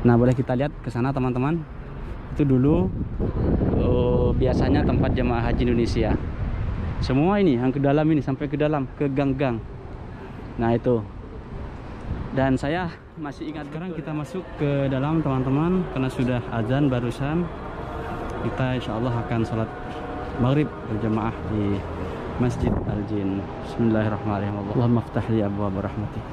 Nah, boleh kita lihat ke sana teman-teman. Itu dulu biasanya tempat jemaah haji Indonesia. Semua ini yang ke dalam ini, sampai ke dalam, ke gang-gang. Nah itu. Dan saya masih ingat. Sekarang kita masuk ke dalam teman-teman, karena sudah azan barusan. Kita insya Allah akan sholat maghrib berjemaah di Masjid Al-Jin. Bismillahirrahmanirrahim. Allahumma aftah li abwaab rahmatik.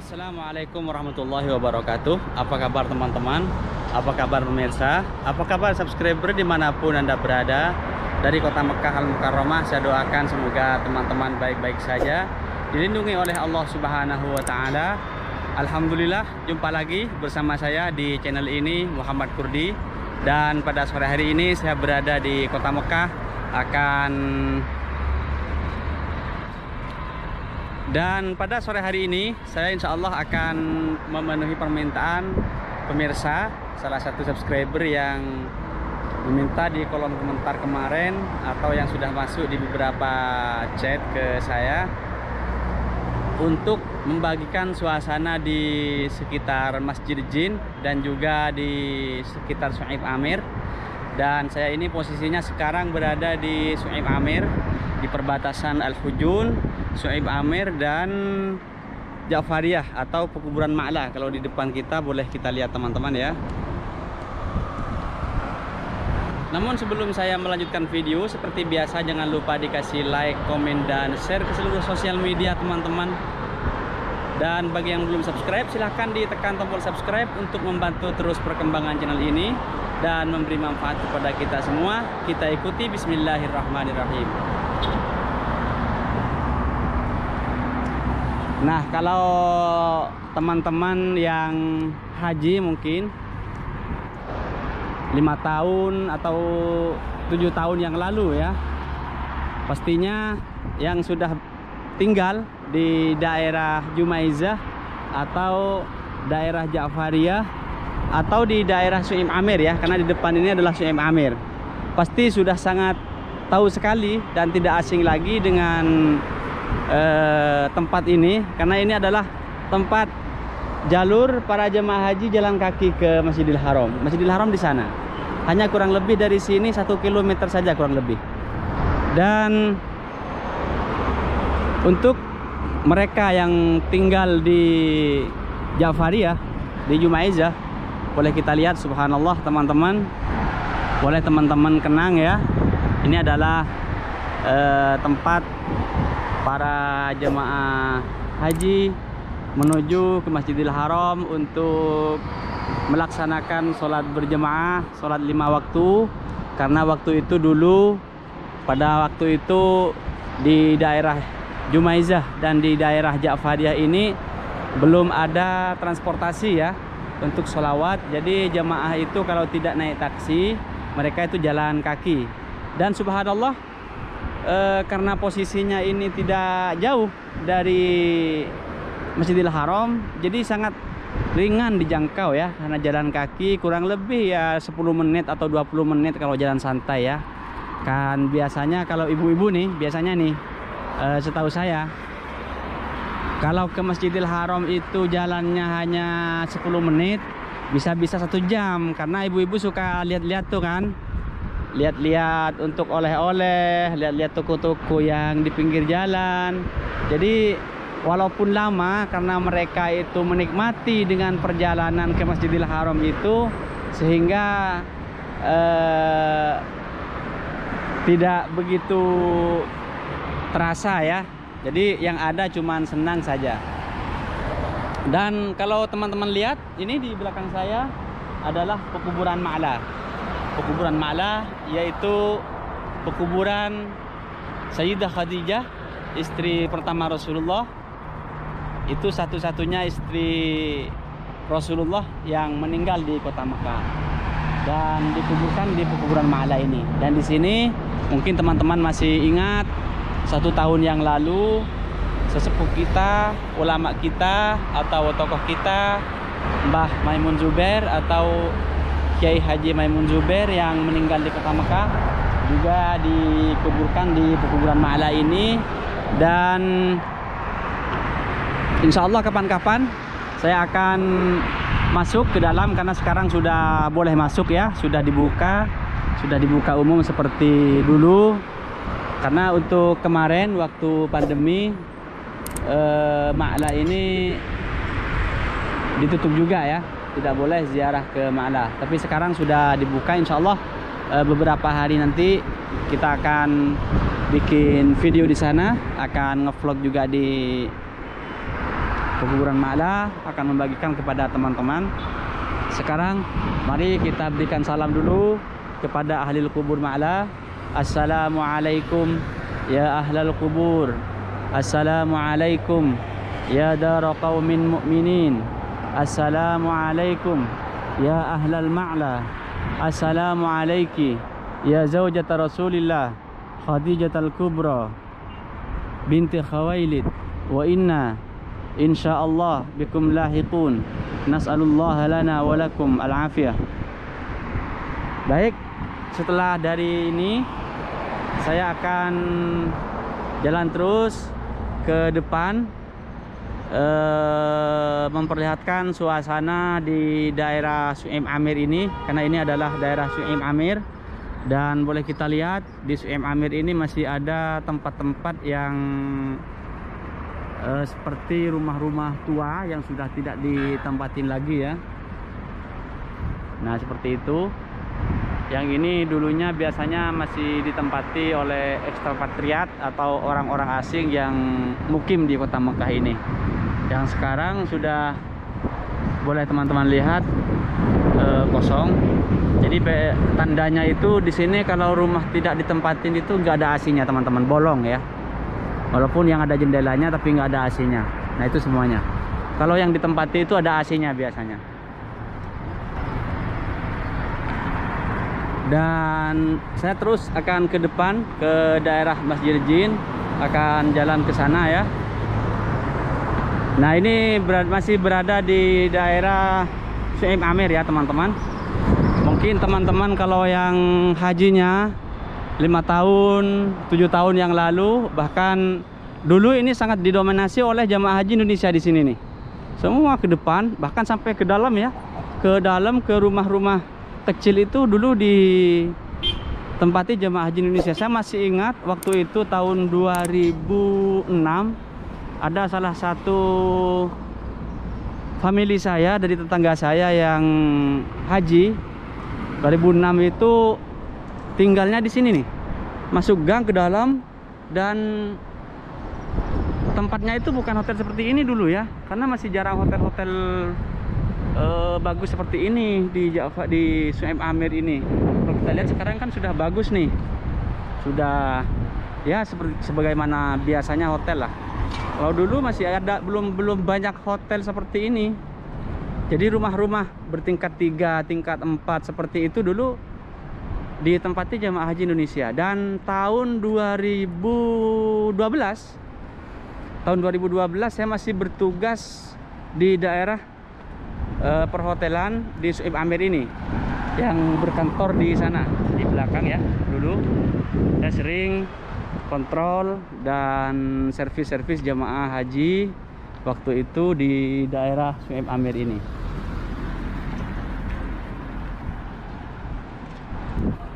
Assalamualaikum warahmatullahi wabarakatuh. Apa kabar teman-teman? Apa kabar pemirsa? Apa kabar subscriber dimanapun Anda berada? Dari kota Mekah Al-Mukarramah, saya doakan semoga teman-teman baik-baik saja, dilindungi oleh Allah Subhanahu wa Ta'ala. Alhamdulillah, jumpa lagi bersama saya di channel ini, Muhammad Kurdi. Dan pada sore hari ini saya berada di kota Mekah, Dan pada sore hari ini saya insya Allah akan memenuhi permintaan pemirsa, salah satu subscriber yang meminta di kolom komentar kemarin atau yang sudah masuk di beberapa chat ke saya untuk membagikan suasana di sekitar Masjid Jin dan juga di sekitar Su'aib Amir. Dan saya ini posisinya sekarang berada di Su'aib Amir, di perbatasan Al-Hujun, Su'aib Amir dan Ja'fariyah atau Pekuburan Ma'la. Kalau di depan kita boleh kita lihat teman-teman ya. Namun sebelum saya melanjutkan video, seperti biasa jangan lupa dikasih like, komen, dan share ke seluruh sosial media teman-teman. Dan bagi yang belum subscribe, silahkan ditekan tombol subscribe untuk membantu terus perkembangan channel ini dan memberi manfaat kepada kita semua. Kita ikuti bismillahirrahmanirrahim. Nah, kalau teman-teman yang haji mungkin 5 tahun atau 7 tahun yang lalu ya, pastinya yang sudah tinggal di daerah Jumaizah atau daerah Ja'fariyah atau di daerah Su'aib Amir ya, karena di depan ini adalah Su'aib Amir, pasti sudah sangat tahu sekali dan tidak asing lagi dengan tempat ini, karena ini adalah tempat jalur para jemaah haji jalan kaki ke Masjidil Haram. Masjidil Haram di sana hanya kurang lebih dari sini 1 kilometer saja kurang lebih. Dan untuk mereka yang tinggal di Ja'fariyah, di Jumaizah, boleh kita lihat subhanallah teman-teman. Boleh teman-teman kenang ya. Ini adalah tempat para jemaah haji menuju ke Masjidil Haram untuk melaksanakan sholat berjemaah, sholat 5 waktu. Karena waktu itu dulu, pada waktu itu di daerah Jumaizah dan di daerah Ja'fariyah ini belum ada transportasi ya untuk sholawat. Jadi jemaah itu kalau tidak naik taksi, mereka itu jalan kaki. Dan subhanallah, karena posisinya ini tidak jauh dari Masjidil Haram, jadi sangat ringan dijangkau ya, karena jalan kaki kurang lebih ya 10 menit atau 20 menit kalau jalan santai ya. Kan biasanya kalau ibu-ibu nih, biasanya nih setahu saya kalau ke Masjidil Haram itu jalannya hanya 10 menit, bisa-bisa 1 jam, karena ibu-ibu suka lihat-lihat tuh kan, lihat-lihat untuk oleh-oleh, lihat-lihat toko-toko yang di pinggir jalan. Jadi walaupun lama, karena mereka itu menikmati dengan perjalanan ke Masjidil Haram itu, sehingga tidak begitu terasa ya. Jadi yang ada cuman senang saja. Dan kalau teman-teman lihat, ini di belakang saya adalah Pekuburan Ma'la. Pekuburan Ma'la yaitu pekuburan Sayyidah Khadijah, istri pertama Rasulullah. Itu satu-satunya istri Rasulullah yang meninggal di kota Mekah dan dikuburkan di Pekuburan Ma'la ini. Dan di sini mungkin teman-teman masih ingat 1 tahun yang lalu sesepuh kita, ulama kita atau tokoh kita, Mbah Maimun Zubair atau Kiai Haji Maimun Zubair yang meninggal di kota Mekah juga dikuburkan di Pekuburan Ma'la ini. Dan Insya Allah kapan-kapan saya akan masuk ke dalam, karena sekarang sudah boleh masuk ya, sudah dibuka umum seperti dulu. Karena untuk kemarin waktu pandemi Ma'la ini ditutup juga ya, tidak boleh ziarah ke Ma'la. Tapi sekarang sudah dibuka, insya Allah beberapa hari nanti kita akan bikin video di sana, akan ngevlog juga di kuburan Ma'la, akan membagikan kepada teman-teman. Sekarang mari kita berikan salam dulu kepada ahli kubur Ma'la. Assalamualaikum ya ahlal kubur, assalamualaikum ya dara qaumin mu'minin, assalamualaikum ya ahlal Ma'la, assalamualaiki ya zaujata Rasulillah Khadijatul Kubra binti Khawailid, wa inna insyaallah bikum lahiqun, nas'alullah lana wa lakum al-afiyah. Baik, setelah dari ini saya akan jalan terus ke depan, memperlihatkan suasana di daerah Su'aim Amir ini, karena ini adalah daerah Su'aim Amir. Dan boleh kita lihat di Su'aim Amir ini masih ada tempat-tempat yang seperti rumah-rumah tua yang sudah tidak ditempatin lagi ya. Nah seperti itu. Yang ini dulunya biasanya masih ditempati oleh ekspatriat atau orang-orang asing yang mukim di kota Mekah ini. Yang sekarang sudah boleh teman-teman lihat kosong. Jadi tandanya itu di sini kalau rumah tidak ditempatin itu nggak ada AC-nya teman-teman, bolong ya. Walaupun yang ada jendelanya tapi nggak ada AC-nya. Nah itu semuanya. Kalau yang ditempati itu ada AC-nya biasanya. Dan saya terus akan ke depan ke daerah Masjid Jin, akan jalan ke sana ya. Nah ini masih berada di daerah Su'aim Amir ya teman-teman. Mungkin teman-teman kalau yang hajinya 5 tahun, 7 tahun yang lalu, bahkan dulu ini sangat didominasi oleh jamaah haji Indonesia di sini nih. Semua ke depan, bahkan sampai ke dalam ya. Ke dalam, ke rumah-rumah kecil itu dulu ditempati jamaah haji Indonesia. Saya masih ingat waktu itu tahun 2006 ada salah satu family saya dari tetangga saya yang haji 2006 itu tinggalnya di sini nih, masuk gang ke dalam, dan tempatnya itu bukan hotel seperti ini dulu ya, karena masih jarang hotel-hotel bagus seperti ini di Su'aim Amir ini. Kalau kita lihat sekarang kan sudah bagus nih, sudah ya seperti sebagaimana biasanya hotel lah. Kalau dulu masih ada belum banyak hotel seperti ini. Jadi rumah-rumah bertingkat 3, tingkat 4 seperti itu dulu ditempati jamaah haji Indonesia. Dan tahun 2012 saya masih bertugas di daerah perhotelan di Su'aim Amir ini, yang berkantor di sana di belakang ya. Dulu saya sering kontrol dan servis jamaah haji waktu itu di daerah Su'aim Amir ini.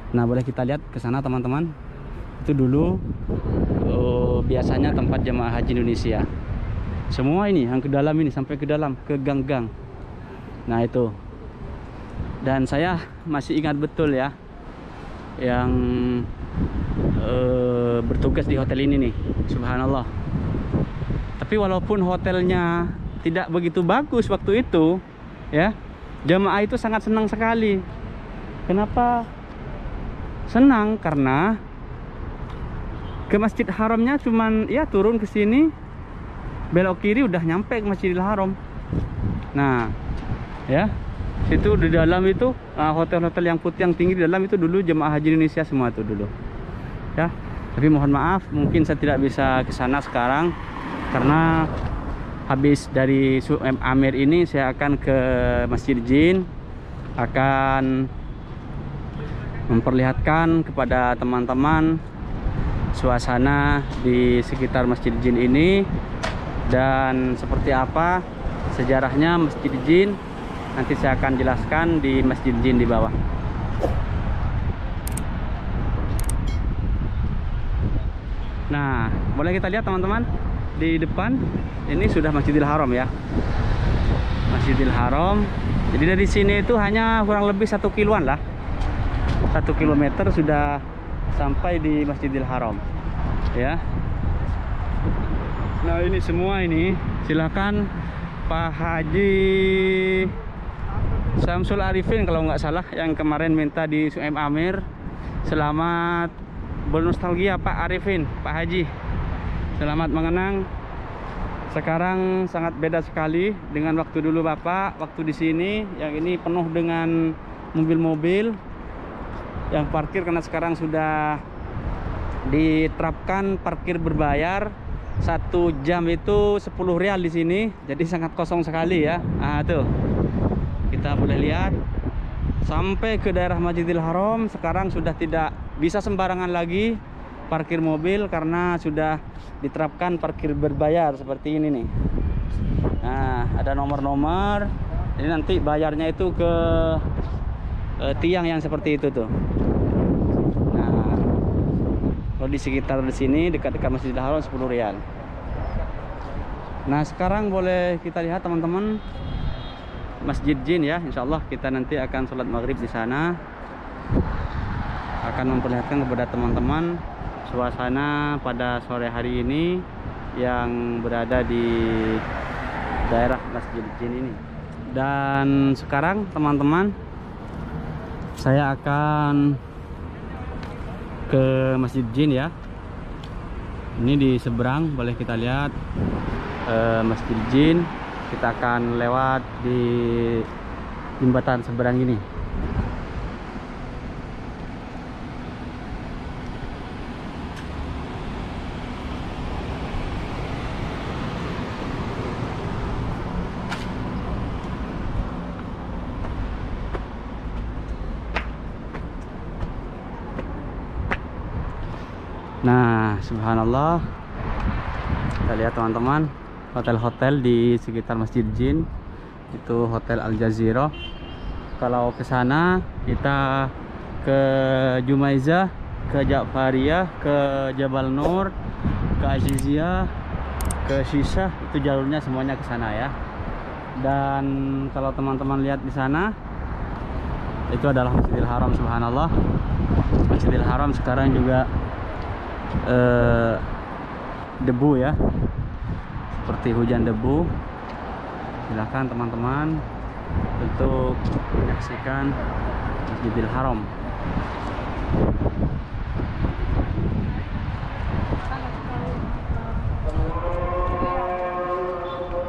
Nah boleh kita lihat ke sana teman-teman. Itu dulu biasanya tempat jamaah haji Indonesia. Semua ini yang ke dalam ini, sampai ke dalam, ke gang-gang. Nah itu. Dan saya masih ingat betul ya, yang bertugas di hotel ini nih, subhanallah. Tapi walaupun hotelnya tidak begitu bagus waktu itu ya, jamaah itu sangat senang sekali. Kenapa senang? Karena ke Masjid Haramnya cuman ya turun ke sini, belok kiri udah nyampe ke Masjidil Haram. Nah ya, situ di dalam itu hotel-hotel yang putih yang tinggi di dalam itu dulu jemaah haji Indonesia semua itu dulu ya. Tapi mohon maaf, mungkin saya tidak bisa ke sana sekarang karena habis dari Su'aim Amir ini saya akan ke Masjid Jin, akan memperlihatkan kepada teman-teman suasana di sekitar Masjid Jin ini. dan seperti apa sejarahnya Masjid Jin nanti saya akan jelaskan di Masjid Jin di bawah. Nah, boleh kita lihat teman-teman, di depan ini sudah Masjidil Haram ya. Masjidil Haram. Jadi dari sini itu hanya kurang lebih 1 kiloan lah. 1 kilometer sudah sampai di Masjidil Haram ya. Nah, ini semua ini silakan Pak Haji Syamsul Arifin kalau nggak salah yang kemarin minta di Suhaim Amir. Selamat bernostalgia Pak Arifin, Pak Haji. Selamat mengenang. Sekarang sangat beda sekali dengan waktu dulu Bapak. Waktu di sini yang ini penuh dengan mobil-mobil yang parkir, karena sekarang sudah diterapkan parkir berbayar. 1 jam itu 10 rial di sini, jadi sangat kosong sekali ya. Nah tuh kita boleh lihat sampai ke daerah Masjidil Haram sekarang sudah tidak bisa sembarangan lagi parkir mobil karena sudah diterapkan parkir berbayar seperti ini nih. Nah, ada nomor-nomor, jadi nanti bayarnya itu ke tiang yang seperti itu tuh. Nah, kalau di sekitar di sini dekat-dekat Masjidil Haram 10 rial. Nah, sekarang boleh kita lihat teman-teman Masjid Jin ya. Insya Allah kita nanti akan sholat maghrib di sana. Akan memperlihatkan kepada teman-teman suasana pada sore hari ini yang berada di daerah Masjid Jin ini. Dan sekarang teman-teman saya akan ke Masjid Jin ya. Ini di seberang boleh kita lihat Masjid Jin. Kita akan lewat di jembatan seberang ini. Nah, subhanallah, kita lihat teman-teman, hotel-hotel di sekitar Masjid Jin itu Hotel Al Jazeera. Kalau ke sana kita ke Jumaizah, ke Ja'fariyah, ke Jabal Nur, ke Aziziyah, ke Shisah, itu jalurnya semuanya ke sana ya. Dan kalau teman-teman lihat di sana itu adalah Masjidil Haram. Subhanallah, Masjidil Haram sekarang juga debu ya, seperti hujan debu. Silakan teman-teman untuk menyaksikan Masjidil Haram.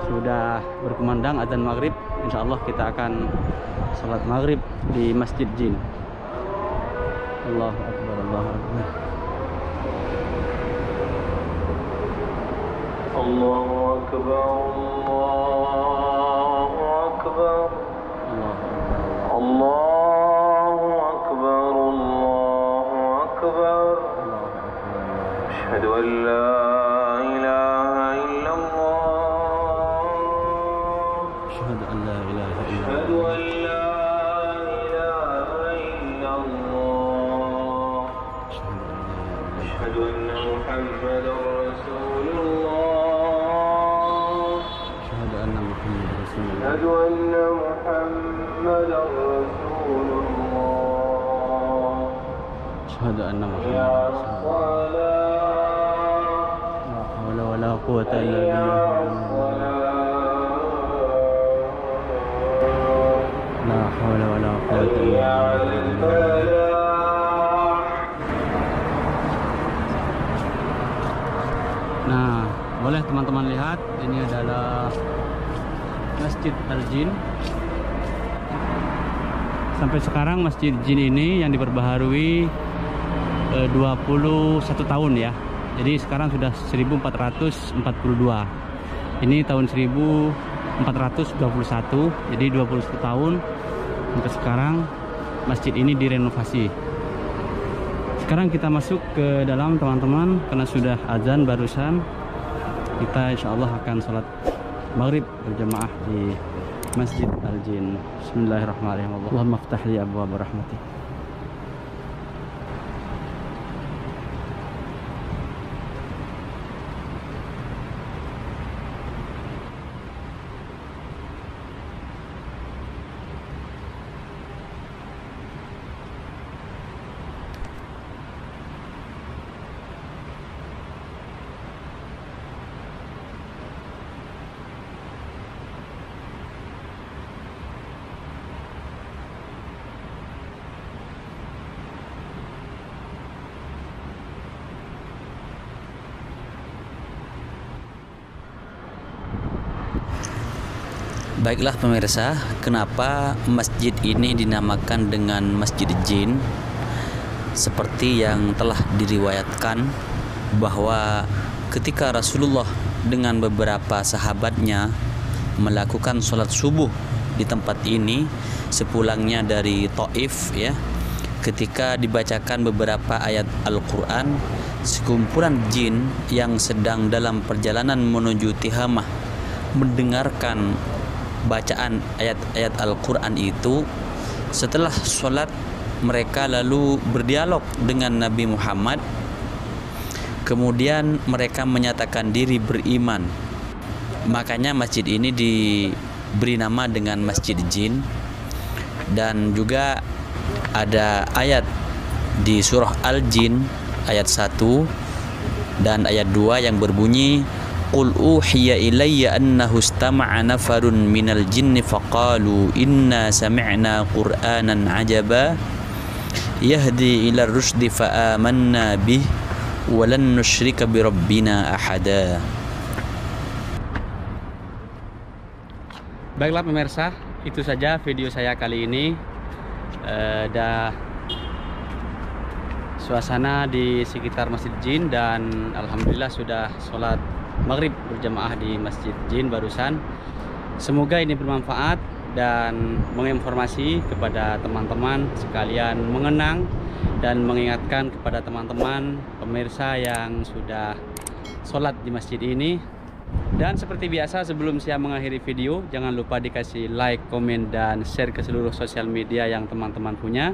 Sudah berkumandang azan maghrib, insya Allah kita akan sholat maghrib di Masjid Jin. Allahu Akbar, Allahu Akbar. Allahu Akbar, Allahu Akbar, Allahu Akbar, Allahu Akbar. Asyhadu an la ilaha illallah. Asyhadu an la ilaha Asyhadu illallah. an la ilaha illallah. Asyhadu anna Muhammadar Rasulullah. أشهد أن محمدا رسول الله. أشهد أن محمدا يا رسول الله. لا حول ولا قوة إلا بالله. لا حول ولا قوة إلا بالله. Nah, boleh teman-teman lihat, ini adalah Masjid Al-Jin. Sampai sekarang Masjid Jin ini yang diperbaharui 21 tahun ya. Jadi sekarang sudah 1442. Ini tahun 1421. Jadi 21 tahun sampai sekarang masjid ini direnovasi. Sekarang kita masuk ke dalam teman-teman, karena sudah azan barusan. kita insya Allah akan sholat maghrib berjamaah di Masjid Al-Jin. Bismillahirrahmanirrahim. Allahumma aftah li abwaab rahmatik. Baiklah pemirsa, kenapa masjid ini dinamakan dengan Masjid Jin? Seperti yang telah diriwayatkan bahwa ketika Rasulullah dengan beberapa sahabatnya melakukan sholat subuh di tempat ini sepulangnya dari Taif ya, ketika dibacakan beberapa ayat Al-Quran, sekumpulan jin yang sedang dalam perjalanan menuju Tihamah mendengarkan bacaan ayat-ayat Al-Quran itu. Setelah sholat mereka lalu berdialog dengan Nabi Muhammad, kemudian mereka menyatakan diri beriman. Makanya masjid ini diberi nama dengan Masjid Jin. Dan juga ada ayat di surah Al-Jin ayat 1 dan ayat 2 yang berbunyi, Qul uhiya ilayya annahu istama'a nafarun minal jinni faqalu inna sami'na qur'anan ajaba yahdi ila rusdi fa'amanna bih walan nusyrika birabbina ahada. Baiklah pemirsa, itu saja video saya kali ini. Suasana di sekitar Masjid Jin, dan alhamdulillah sudah sholat maghrib berjamaah di Masjid Jin barusan. Semoga ini bermanfaat dan menginformasi kepada teman-teman sekalian, mengenang dan mengingatkan kepada teman-teman pemirsa yang sudah sholat di masjid ini. Dan seperti biasa, sebelum saya mengakhiri video, jangan lupa dikasih like, komen, dan share ke seluruh sosial media yang teman-teman punya.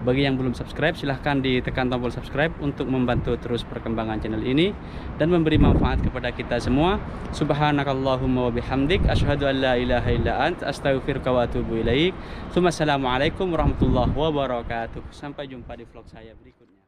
Bagi yang belum subscribe, silahkan ditekan tombol subscribe untuk membantu terus perkembangan channel ini dan memberi manfaat kepada kita semua. Subhanakallahumma wa bihamdik, asyhadu an la ilaha illa ant, astaghfiruka wa atubu ilaik. Assalamualaikum warahmatullahi wabarakatuh. Sampai jumpa di vlog saya berikutnya.